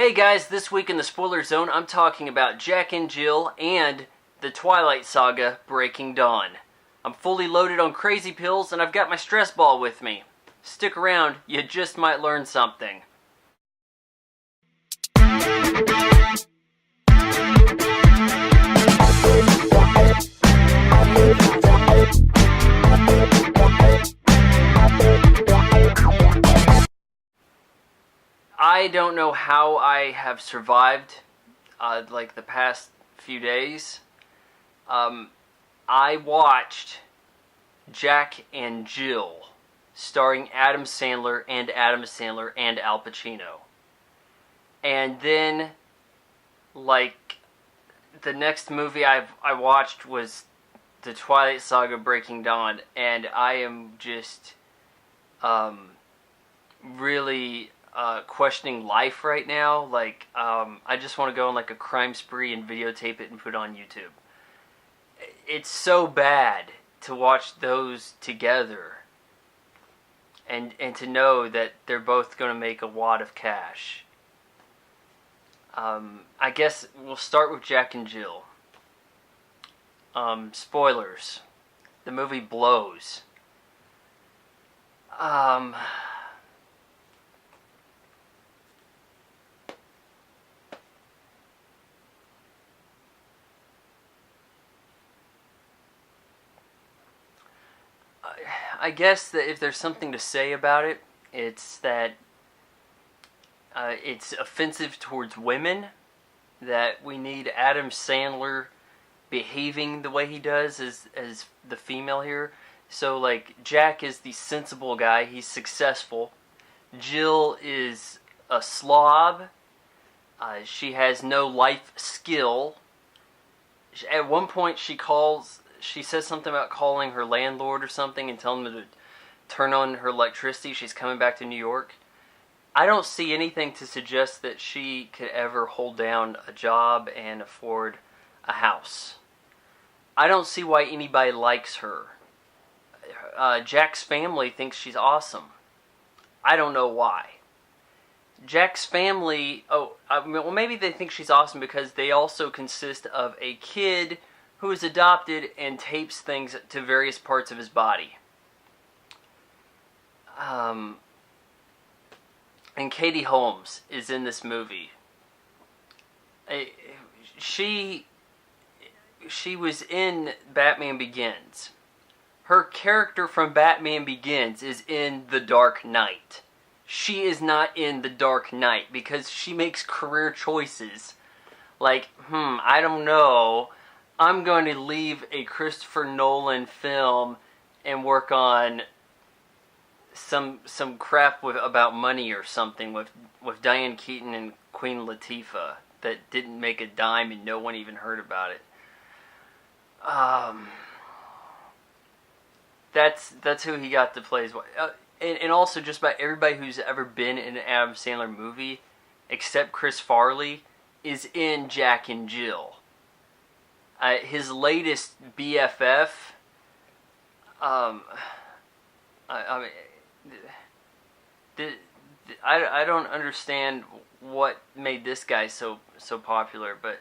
Hey guys, this week in the Spoiler Zone, I'm talking about Jack and Jill and the Twilight Saga Breaking Dawn. I'm fully loaded on crazy pills and I've got my stress ball with me. Stick around, you just might learn something. I don't know how I have survived like the past few days. I watched Jack and Jill starring Adam Sandler and Al Pacino. And then like the next movie I watched was the Twilight Saga Breaking Dawn, and I am just really questioning life right now. Like, I just want to go on like a crime spree and videotape it and put it on YouTube. It's so bad to watch those together, and to know that they're both going to make a wad of cash. I guess we'll start with Jack and Jill. Spoilers. The movie blows. I guess that if there's something to say about it, it's that it's offensive towards women, that we need Adam Sandler behaving the way he does as the female here. So, like, Jack is the sensible guy, he's successful. Jill is a slob. She has no life skill. At one point she says something about calling her landlord or something and telling him to turn on her electricity. She's coming back to New York. I don't see anything to suggest that she could ever hold down a job and afford a house. I don't see why anybody likes her. Jack's family thinks she's awesome. I don't know why. Jack's family, well, maybe they think she's awesome because they also consist of a kid who is adopted and tapes things to various parts of his body. And Katie Holmes is in this movie. She was in Batman Begins. Her character from Batman Begins is in The Dark Knight. She is not in The Dark Knight because she makes career choices. Like, I don't know, I'm going to leave a Christopher Nolan film and work on some crap about money or something with Diane Keaton and Queen Latifah that didn't make a dime and no one even heard about it. That's who he got to play his wife. And also just about everybody who's ever been in an Adam Sandler movie, except Chris Farley, is in Jack and Jill. His latest BFF, I don't understand what made this guy so popular, but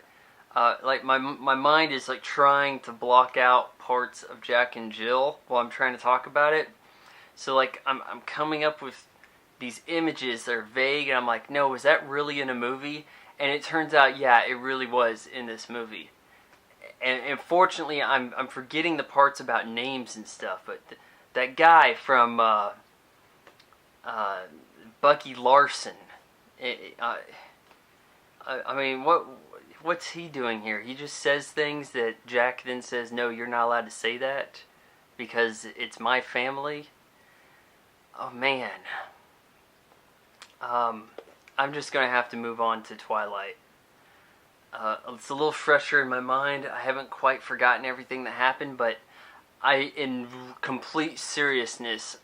like my mind is like trying to block out parts of Jack and Jill while I'm trying to talk about it. So like I'm coming up with these images that are vague, and I'm like, no, was that really in a movie? And it turns out, yeah, it really was in this movie. And fortunately, I'm forgetting the parts about names and stuff. But that guy from Bucky Larson, I mean, what's he doing here? He just says things that Jack then says, no, you're not allowed to say that because it's my family. Oh man. I'm just gonna have to move on to Twilight. It's a little fresher in my mind. I haven't quite forgotten everything that happened, but in complete seriousness,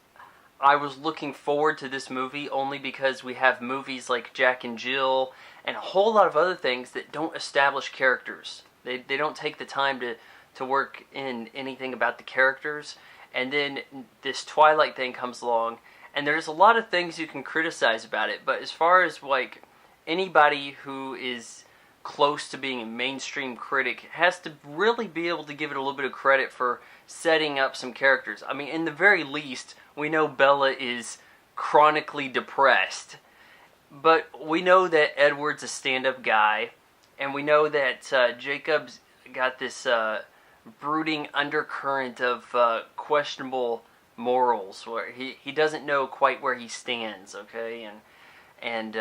I was looking forward to this movie only because we have movies like Jack and Jill and a whole lot of other things that don't establish characters. They don't take the time to work in anything about the characters. And then this Twilight thing comes along, and there's a lot of things you can criticize about it, but as far as like anybody who is close to being a mainstream critic has to really be able to give it a little bit of credit for setting up some characters. I mean, in the very least, we know Bella is chronically depressed, but we know that Edward's a stand-up guy, and we know that Jacob's got this brooding undercurrent of questionable morals, where he doesn't know quite where he stands, okay? And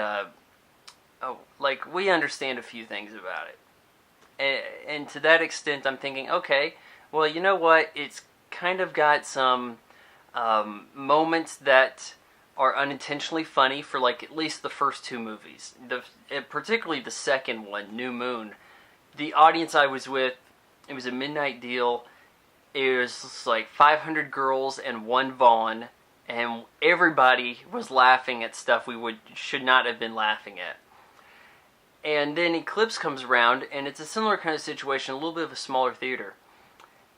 like, we understand a few things about it. And to that extent, I'm thinking, okay, well, you know what? It's kind of got some moments that are unintentionally funny for, like, at least the first two movies. Particularly the second one, New Moon. The audience I was with, it was a midnight deal. It was like 500 girls and one Vaughn, and everybody was laughing at stuff we should not have been laughing at. And then Eclipse comes around, and it's a similar kind of situation, a little bit of a smaller theater.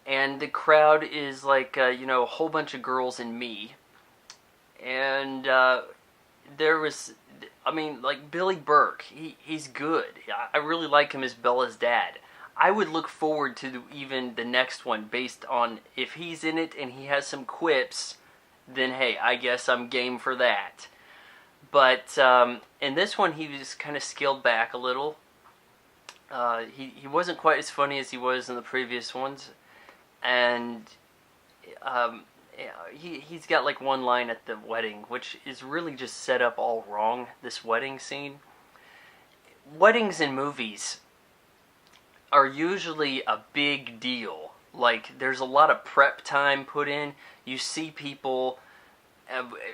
And the crowd is like, a whole bunch of girls and me. And there was, like Billy Burke, he's good. I really like him as Bella's dad. I would look forward to even the next one based on if he's in it and he has some quips, then hey, I guess I'm game for that. But in this one, he was kind of scaled back a little. He wasn't quite as funny as he was in the previous ones. And he's got like one line at the wedding, which is really just set up all wrong, this wedding scene. Weddings in movies are usually a big deal. Like, there's a lot of prep time put in. You see people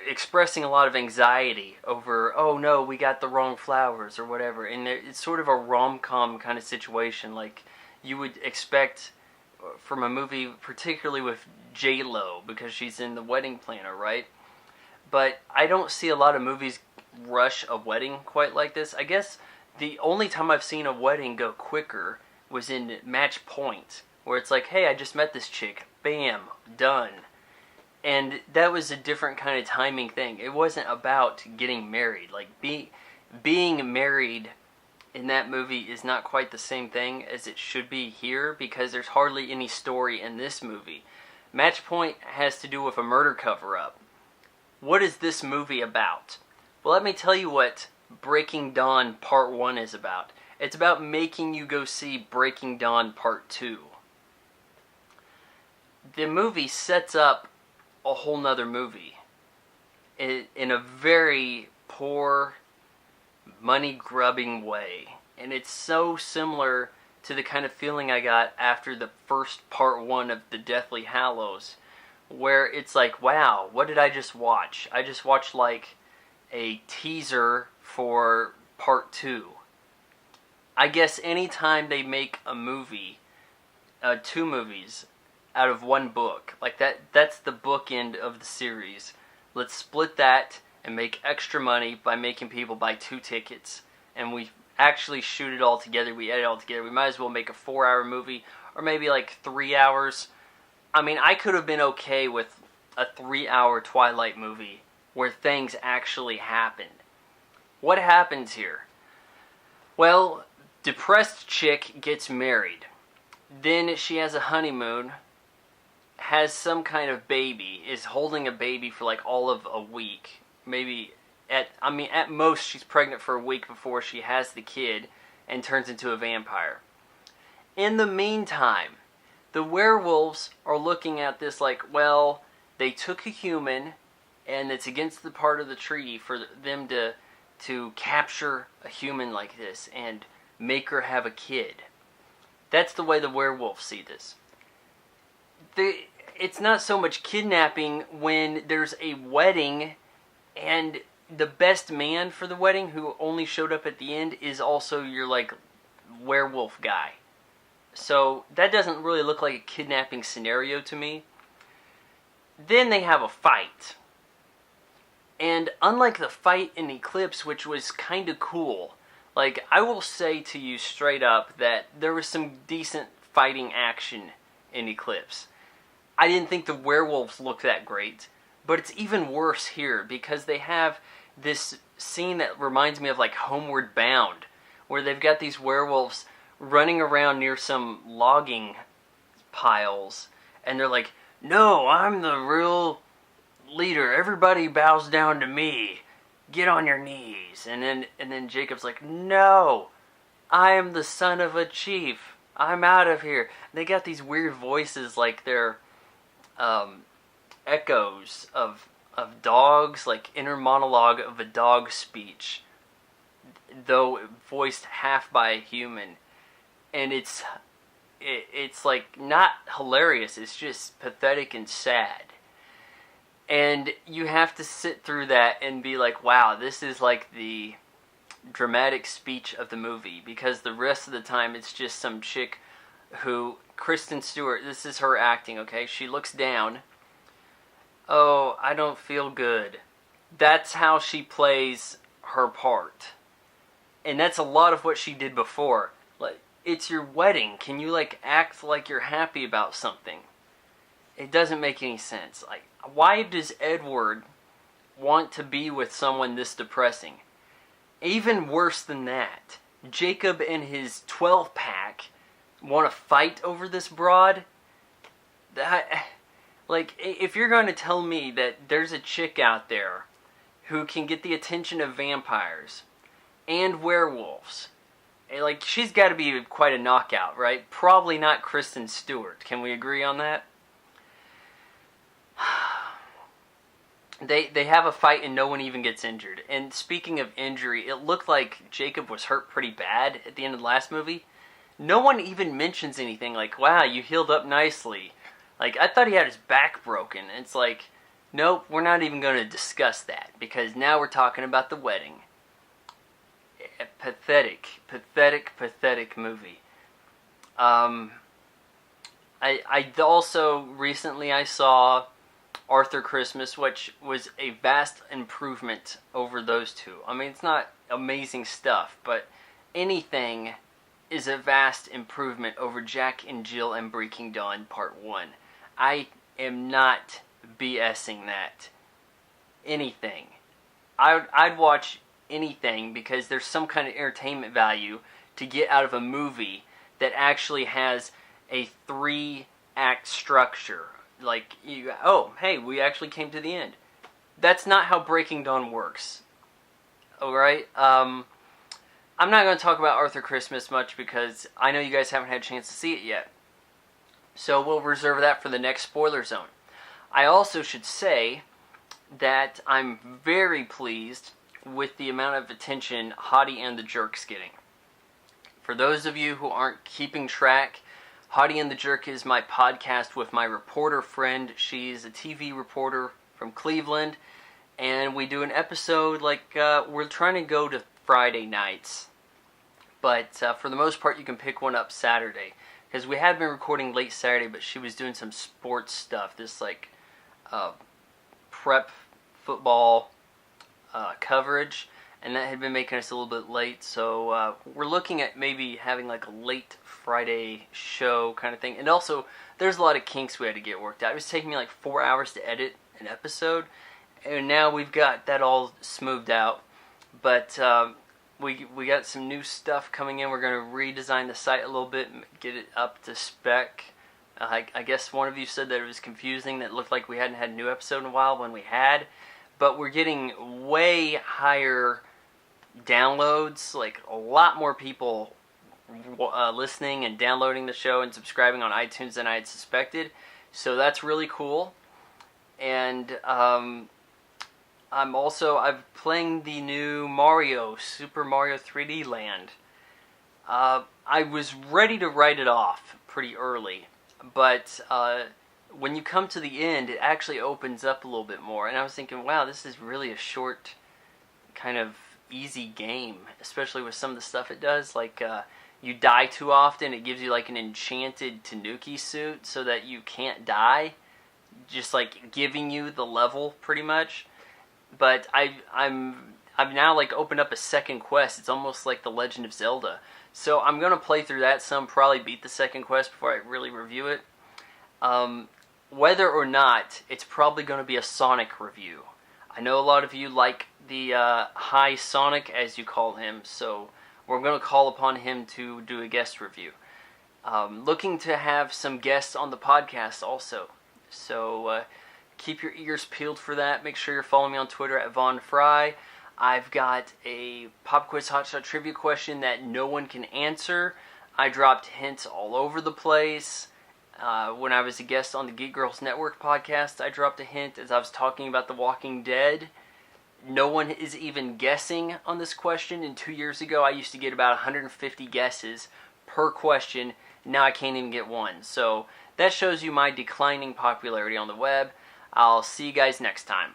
expressing a lot of anxiety over, oh no, we got the wrong flowers or whatever. And it's sort of a rom-com kind of situation, like you would expect from a movie, particularly with J-Lo, because she's in The Wedding Planner, right? But I don't see a lot of movies rush a wedding quite like this. I guess the only time I've seen a wedding go quicker was in Match Point, where it's like, hey, I just met this chick, bam, done. And that was a different kind of timing thing. It wasn't about getting married. Like, being married in that movie is not quite the same thing as it should be here, because there's hardly any story in this movie. Match Point has to do with a murder cover-up. What is this movie about? Well, let me tell you what Breaking Dawn Part 1 is about. It's about making you go see Breaking Dawn Part 2. The movie sets up a whole nother movie in a very poor, money-grubbing way. And it's so similar to the kind of feeling I got after the first Part 1 of The Deathly Hallows, where it's like, wow, what did I just watch? I just watched like a teaser for Part 2. I guess anytime they make a movie, two movies out of one book, like that's the bookend of the series. Let's split that and make extra money by making people buy 2 tickets, and we actually shoot it all together, we edit it all together. We might as well make a 4-hour movie, or maybe like 3 hours. I mean, I could have been okay with a 3-hour Twilight movie where things actually happen. What happens here? Well, depressed chick gets married. Then she has a honeymoon, has some kind of baby, is holding a baby for like all of a week. Maybe, at most she's pregnant for a week before she has the kid and turns into a vampire. In the meantime, the werewolves are looking at this like, well, they took a human and it's against the part of the treaty for them to capture a human like this and make her have a kid. That's the way the werewolves see this. It's not so much kidnapping when there's a wedding and the best man for the wedding, who only showed up at the end, is also your like werewolf guy. So that doesn't really look like a kidnapping scenario to me. Then they have a fight. And unlike the fight in Eclipse, which was kind of cool, like, I will say to you straight up that there was some decent fighting action in Eclipse. I didn't think the werewolves looked that great, but it's even worse here because they have this scene that reminds me of like Homeward Bound, where they've got these werewolves running around near some logging piles, and they're like, "No, I'm the real leader. Everybody bows down to me. Get on your knees." And then Jacob's like, "No, I am the son of a chief. I'm out of here." They got these weird voices, like they're echoes of dogs, like inner monologue of a dog speech, though voiced half by a human. And it's like not hilarious. It's just pathetic and sad. And you have to sit through that and be like, wow, this is like the dramatic speech of the movie, because the rest of the time it's just some chick who, Kristen Stewart, this is her acting, okay? She looks down. Oh, I don't feel good. That's how she plays her part. And that's a lot of what she did before. Like, it's your wedding. Can you, like, act like you're happy about something? It doesn't make any sense. Like, why does Edward want to be with someone this depressing? Even worse than that, Jacob and his 12-pack want to fight over this broad? That, like, if you're going to tell me that there's a chick out there who can get the attention of vampires and werewolves, like, she's got to be quite a knockout, right? Probably not Kristen Stewart. Can we agree on that? They have a fight and no one even gets injured. And speaking of injury, it looked like Jacob was hurt pretty bad at the end of the last movie. No one even mentions anything like, wow, you healed up nicely. Like, I thought he had his back broken. It's like, nope, we're not even going to discuss that, because now we're talking about the wedding. A pathetic, pathetic, pathetic movie. I also, recently I saw Arthur Christmas, which was a vast improvement over those two. I mean, it's not amazing stuff, but anything is a vast improvement over Jack and Jill and Breaking Dawn Part 1. I am not BSing that. Anything. I'd watch anything, because there's some kind of entertainment value to get out of a movie that actually has a 3-act structure. Like, oh, hey, we actually came to the end. That's not how Breaking Dawn works. Alright? I'm not going to talk about Arthur Christmas much, because I know you guys haven't had a chance to see it yet. So we'll reserve that for the next spoiler zone. I also should say that I'm very pleased with the amount of attention Hottie and the Jerk's getting. For those of you who aren't keeping track, Hottie and the Jerk is my podcast with my reporter friend. She's a TV reporter from Cleveland, and we do an episode like, we're trying to go to Friday nights, but for the most part you can pick one up Saturday, because we had been recording late Saturday, but she was doing some sports stuff, this like prep football coverage, and that had been making us a little bit late, so we're looking at maybe having like a late Friday show kind of thing. And also, there's a lot of kinks we had to get worked out. It was taking me like 4 hours to edit an episode, and now we've got that all smoothed out. But we got some new stuff coming in. We're going to redesign the site a little bit and get it up to spec. I guess one of you said that it was confusing, that it looked like we hadn't had a new episode in a while, when we had. But we're getting way higher downloads, like a lot more people listening and downloading the show and subscribing on iTunes than I had suspected. So that's really cool. And I'm playing the new Mario, Super Mario 3D Land. I was ready to write it off pretty early, but when you come to the end, it actually opens up a little bit more. And I was thinking, wow, this is really a short, kind of easy game, especially with some of the stuff it does. Like, you die too often, it gives you like an enchanted Tanuki suit so that you can't die, just like giving you the level pretty much. But I've now like opened up a second quest. It's almost like The Legend of Zelda. So I'm gonna play through that some, probably beat the second quest before I really review it. Whether or not, it's probably going to be a Sonic review. I know a lot of you like the High Sonic, as you call him, so we're going to call upon him to do a guest review. Looking to have some guests on the podcast also, so keep your ears peeled for that. Make sure you're following me on Twitter at Von Fry. I've got a Pop Quiz Hotshot trivia question that no one can answer. I dropped hints all over the place. When I was a guest on the Geek Girls Network podcast, I dropped a hint as I was talking about The Walking Dead. No one is even guessing on this question, and 2 years ago I used to get about 150 guesses per question. Now I can't even get one. So that shows you my declining popularity on the web. I'll see you guys next time.